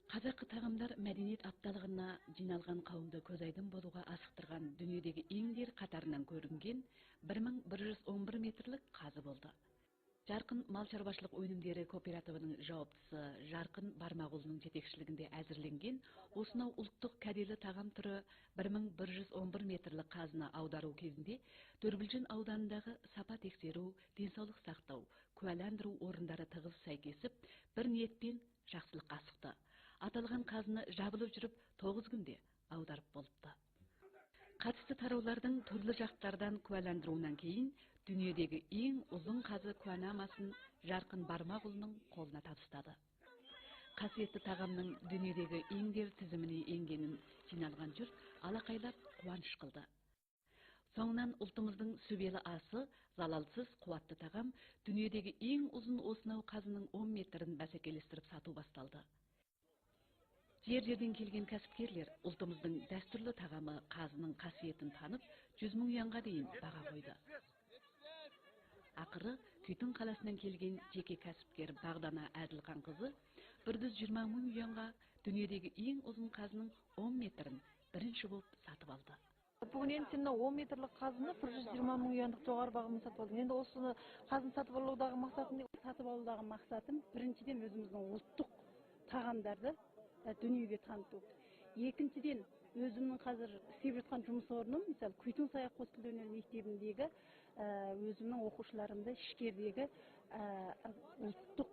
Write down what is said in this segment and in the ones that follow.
Қазақы тағамдар мәдениет апталығына жиналған қауымды көз айдын болуға асықтырған дүниедегі ең дер қатарынан көрінген 1111 метрлік қазы болды. Жарқын мал шаруашылық өнімдері кооперативінің жауаптысы Жарқын Бармағұлының жетекшілігінде әзірленген осынау ұлттық кәделі тағам түрі 1111 метрлік қазына аудару кезінде Төрбілжін ауданындағы сапа тексеру, денсаулық сақтау, куәландыру орындары тығыз сәйкесіп, бір ниетпен жақсылыққа асықты. Аталған қазыны жабылып жүріп 9 күнде аударып болыпты. Қатысты тараулардың түрлі жақтардан куәландыруынан кейін дүниедегі ең ұзын қазы куәнамасын Жарқын Бармағұлының қолына табыстады. Қасиетті тағамның дүниедегі ең дер тізіміне енгенін жиналған жұрт алақайлап қуаныш қылды. Соңынан ұлтымыздың сүбелі асы, залалсыз қуатты тағам дүниедегі ең ұзын осынау қазының 10 метрін бәсекелестіріп сату басталды. Жер-жерден келген кәсіпкерлер ұлтымыздың дәстүрлі тағамы қазының қасиетін танып, 100 мың юанға дейін баға қойды. Ақыры Күйтін қаласынан келген жеке кәсіпкер Бағдана Әділхан қызы 120 мың юанға дүниедегі ең ұзын қазының 10 метрін бірінші болып сатып алды. Бүгін енді 10 метрлік қазыны 120 мың юандық жоғары бағамен сатып алдым. Енді осыны қазын сатып алудағы мақсатым біріншіден өзіміздің ұлттық тағамдарды дүниеге таныту. Екіншіден, өзімнің қазір істеп жатқан жұмыс орным, мысалы Күйтін Саяқ қос тілді өнер мектебіндегі өзімнің оқушыларымды ішкердегі ұлттық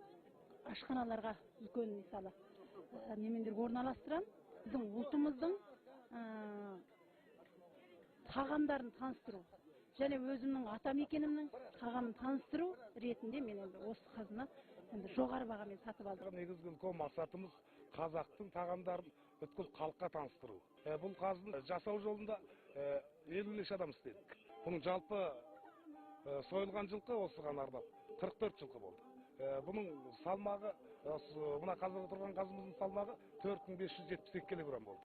ашханаларға үлкен мысалы немендер орналастырам. Біздің ұлтымыздың тағамдарын таныстыру және өзімнің атамекенімнің тағамын таныстыру ретінде мен енді осы қазына жоғары бағамен сатып алдым. Негізгі мақсатымыз қазақтың тағамдарын бүткіл халыққа таныстыру. Бұл қазын жасау жолында 50 адам істедік. Бұның жалпы сойылған жылқы осыған арнап 44 жылқы болды. Бұның салмағы, мына қазанда тұрған қазымыздың салмағы 4572 килограмм болды.